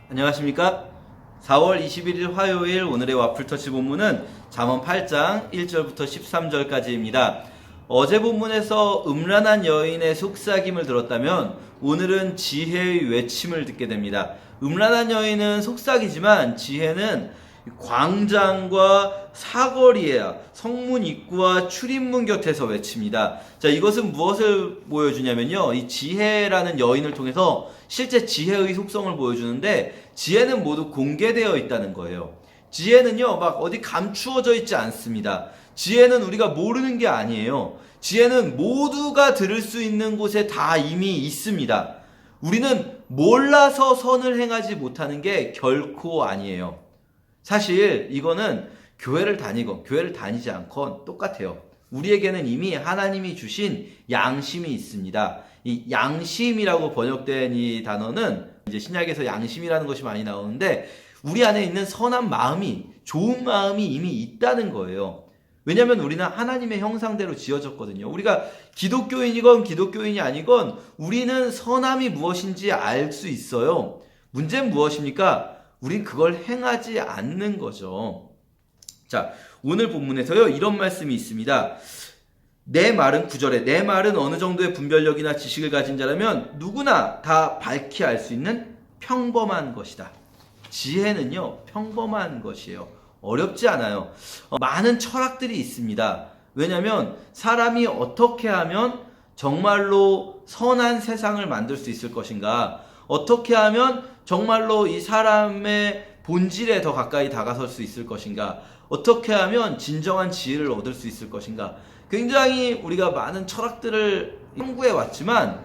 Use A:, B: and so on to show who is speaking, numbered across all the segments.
A: 안녕하십니까? 4월 21일 화요일 오늘의 와플터치 본문은 잠언 8장 1절부터 13절까지입니다. 어제 본문에서 음란한 여인의 속삭임을 들었다면 오늘은 지혜의 외침을 듣게 됩니다. 음란한 여인은 속삭이지만 지혜는 광장과 사거리에 성문 입구와 출입문 곁에서 외칩니다. 자, 이것은 무엇을 보여주냐면요. 이 지혜라는 여인을 통해서 실제 지혜의 속성을 보여주는데 지혜는 모두 공개되어 있다는 거예요. 지혜는요, 막 어디 감추어져 있지 않습니다. 지혜는 우리가 모르는 게 아니에요. 지혜는 모두가 들을 수 있는 곳에 다 이미 있습니다. 우리는 몰라서 선을 행하지 못하는 게 결코 아니에요. 사실 이거는 교회를 다니건 교회를 다니지 않건 똑같아요. 우리에게는 이미 하나님이 주신 양심이 있습니다. 이 양심이라고 번역된 이 단어는 이제 신약에서 양심이라는 것이 많이 나오는데 우리 안에 있는 선한 마음이, 좋은 마음이 이미 있다는 거예요. 왜냐하면 우리는 하나님의 형상대로 지어졌거든요. 우리가 기독교인이건 기독교인이 아니건 우리는 선함이 무엇인지 알 수 있어요. 문제는 무엇입니까? 우린 그걸 행하지 않는 거죠. 자, 오늘 본문에서요, 이런 말씀이 있습니다. 내 말은 9절에 내 말은 어느 정도의 분별력이나 지식을 가진 자라면 누구나 다 밝히 알 수 있는 평범한 것이다. 지혜는요, 평범한 것이에요. 어렵지 않아요. 많은 철학들이 있습니다. 왜냐하면 사람이 어떻게 하면 정말로 선한 세상을 만들 수 있을 것인가, 어떻게 하면 정말로 이 사람의 본질에 더 가까이 다가설 수 있을 것인가, 어떻게 하면 진정한 지혜를 얻을 수 있을 것인가, 굉장히 우리가 많은 철학들을 탐구해 왔지만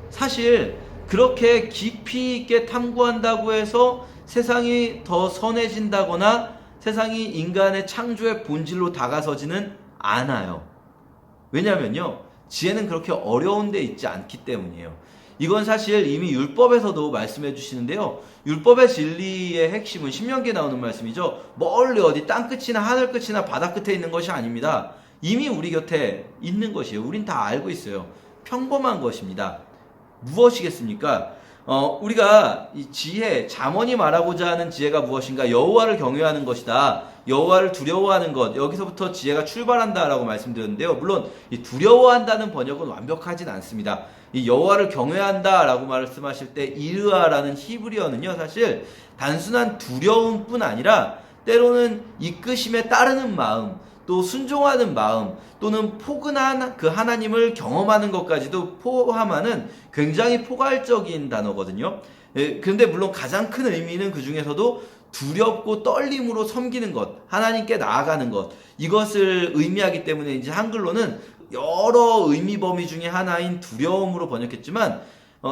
A: 사실 그렇게 깊이 있게 탐구한다고 해서 세상이 더 선해진다거나 세상이 인간의 창조의 본질로 다가서지는 않아요. 왜냐면요, 지혜는 그렇게 어려운 데 있지 않기 때문이에요. 이건 사실 이미 율법에서도 말씀해 주시는데요. 율법의 진리의 핵심은 신명기에 나오는 말씀이죠. 멀리 어디 땅끝이나 하늘끝이나 바다 끝에 있는 것이 아닙니다. 이미 우리 곁에 있는 것이에요. 우린 다 알고 있어요. 평범한 것입니다. 무엇이겠습니까? 우리가 이 지혜, 잠언이 말하고자 하는 지혜가 무엇인가? 여호와를 경외하는 것이다. 여호와를 두려워하는 것. 여기서부터 지혜가 출발한다라고 말씀드렸는데요. 물론 이 두려워한다는 번역은 완벽하진 않습니다. 이 여호와를 경외한다라고 말씀하실 때 이르아라는 히브리어는요, 사실 단순한 두려움뿐 아니라 때로는 이끄심에 따르는 마음, 또 순종하는 마음, 또는 포근한 그 하나님을 경험하는 것까지도 포함하는 굉장히 포괄적인 단어거든요. 그런데 물론 가장 큰 의미는 그 중에서도 두렵고 떨림으로 섬기는 것, 하나님께 나아가는 것, 이것을 의미하기 때문에 이제 한글로는 여러 의미 범위 중에 하나인 두려움으로 번역했지만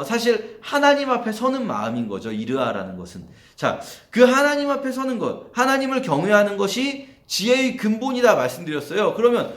A: 사실 하나님 앞에 서는 마음인 거죠. 이르아라는 것은. 자, 그 하나님 앞에 서는 것, 하나님을 경외하는 것이 지혜의 근본이다 말씀드렸어요. 그러면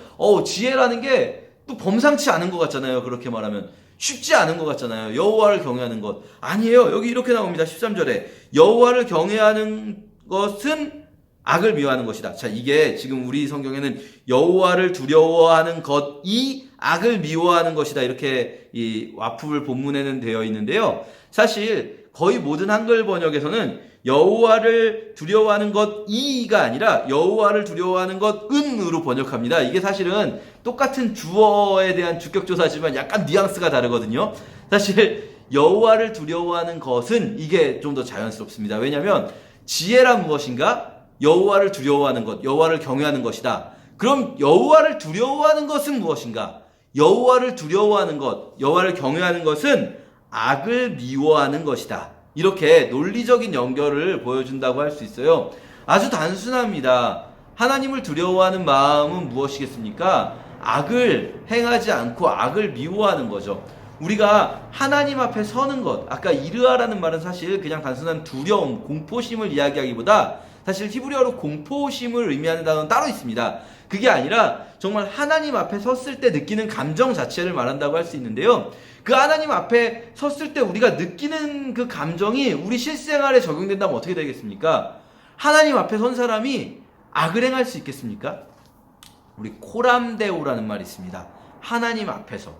A: 지혜라는 게 또 범상치 않은 것 같잖아요. 그렇게 말하면 쉽지 않은 것 같잖아요. 여호와를 경외하는 것 아니에요. 여기 이렇게 나옵니다. 13절에 여호와를 경외하는 것은 악을 미워하는 것이다. 자, 이게 지금 우리 성경에는 여호와를 두려워하는 것이 악을 미워하는 것이다, 이렇게 이 와플 본문에는 되어 있는데요. 사실 거의 모든 한글 번역에서는 여호와를 두려워하는 것이가 아니라 여호와를 두려워하는 것은으로 번역합니다. 이게 사실은 똑같은 주어에 대한 주격조사지만 약간 뉘앙스가 다르거든요. 사실 여호와를 두려워하는 것은 이게 좀 더 자연스럽습니다. 왜냐하면 지혜란 무엇인가? 여호와를 두려워하는 것, 여호와를 경외하는 것이다. 그럼 여호와를 두려워하는 것은 무엇인가? 여호와를 두려워하는 것, 여호와를 경외하는 것은 악을 미워하는 것이다. 이렇게 논리적인 연결을 보여준다고 할 수 있어요. 아주 단순합니다. 하나님을 두려워하는 마음은 무엇이겠습니까? 악을 행하지 않고 악을 미워하는 거죠. 우리가 하나님 앞에 서는 것, 아까 이르아라는 말은 사실 그냥 단순한 두려움, 공포심을 이야기하기보다 사실 히브리어로 공포심을 의미하는 단어는 따로 있습니다. 그게 아니라 정말 하나님 앞에 섰을 때 느끼는 감정 자체를 말한다고 할 수 있는데요. 그 하나님 앞에 섰을 때 우리가 느끼는 그 감정이 우리 실생활에 적용된다면 어떻게 되겠습니까? 하나님 앞에 선 사람이 악을 행할 수 있겠습니까? 우리 코람데오라는 말이 있습니다. 하나님 앞에서.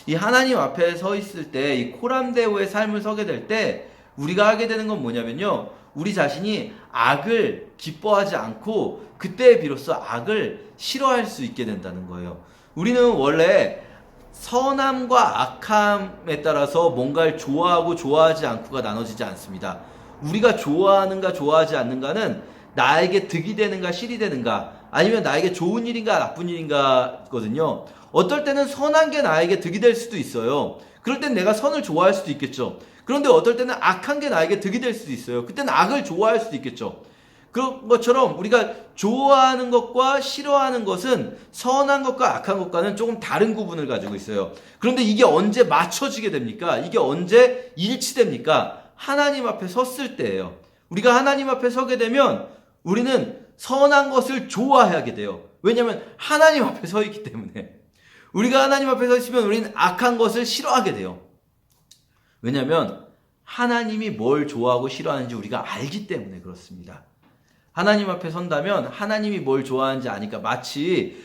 A: 이 하나님 앞에 서 있을 때 이 코람데오의 삶을 서게 될 때 우리가 하게 되는 건 뭐냐면요. 우리 자신이 악을 기뻐하지 않고 그때 비로소 악을 싫어할 수 있게 된다는 거예요. 우리는 원래 선함과 악함에 따라서 뭔가를 좋아하고 좋아하지 않고가 나눠지지 않습니다. 우리가 좋아하는가 좋아하지 않는가는 나에게 득이 되는가 실이 되는가, 아니면 나에게 좋은 일인가 나쁜 일인가 거든요. 어떨 때는 선한 게 나에게 득이 될 수도 있어요. 그럴 땐 내가 선을 좋아할 수도 있겠죠. 그런데 어떨 때는 악한 게 나에게 득이 될 수도 있어요. 그때는 악을 좋아할 수도 있겠죠. 그런 것처럼 우리가 좋아하는 것과 싫어하는 것은 선한 것과 악한 것과는 조금 다른 구분을 가지고 있어요. 그런데 이게 언제 맞춰지게 됩니까? 이게 언제 일치됩니까? 하나님 앞에 섰을 때예요. 우리가 하나님 앞에 서게 되면 우리는 선한 것을 좋아하게 돼요. 왜냐하면 하나님 앞에 서 있기 때문에. 우리가 하나님 앞에 서 있으면 우리는 악한 것을 싫어하게 돼요. 왜냐하면 하나님이 뭘 좋아하고 싫어하는지 우리가 알기 때문에 그렇습니다. 하나님 앞에 선다면 하나님이 뭘 좋아하는지 아니까, 마치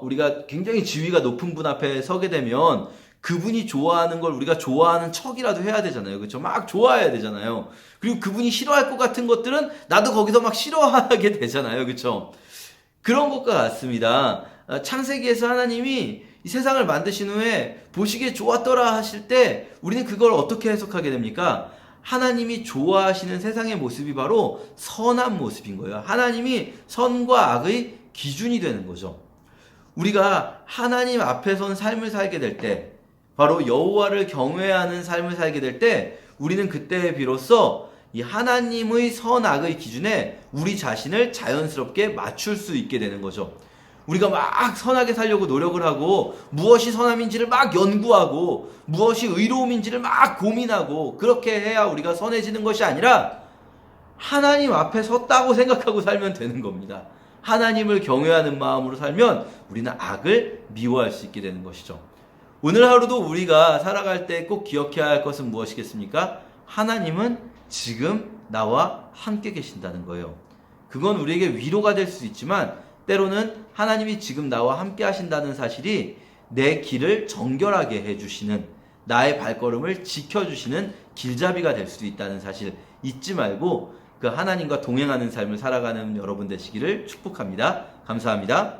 A: 우리가 굉장히 지위가 높은 분 앞에 서게 되면 그분이 좋아하는 걸 우리가 좋아하는 척이라도 해야 되잖아요. 그렇죠? 막 좋아해야 되잖아요. 그리고 그분이 싫어할 것 같은 것들은 나도 거기서 막 싫어하게 되잖아요. 그렇죠? 그런 것과 같습니다. 창세기에서 하나님이 이 세상을 만드신 후에 보시기에 좋았더라 하실 때 우리는 그걸 어떻게 해석하게 됩니까? 하나님이 좋아하시는 세상의 모습이 바로 선한 모습인 거예요. 하나님이 선과 악의 기준이 되는 거죠. 우리가 하나님 앞에 선 삶을 살게 될 때, 바로 여호와를 경외하는 삶을 살게 될 때, 우리는 그때 비로소 이 하나님의 선악의 기준에 우리 자신을 자연스럽게 맞출 수 있게 되는 거죠. 우리가 막 선하게 살려고 노력을 하고 무엇이 선함인지를 막 연구하고 무엇이 의로움인지를 막 고민하고 그렇게 해야 우리가 선해지는 것이 아니라 하나님 앞에 섰다고 생각하고 살면 되는 겁니다. 하나님을 경외하는 마음으로 살면 우리는 악을 미워할 수 있게 되는 것이죠. 오늘 하루도 우리가 살아갈 때 꼭 기억해야 할 것은 무엇이겠습니까? 하나님은 지금 나와 함께 계신다는 거예요. 그건 우리에게 위로가 될 수 있지만 때로는 하나님이 지금 나와 함께 하신다는 사실이 내 길을 정결하게 해주시는, 나의 발걸음을 지켜주시는 길잡이가 될 수도 있다는 사실 잊지 말고 그 하나님과 동행하는 삶을 살아가는 여러분 되시기를 축복합니다. 감사합니다.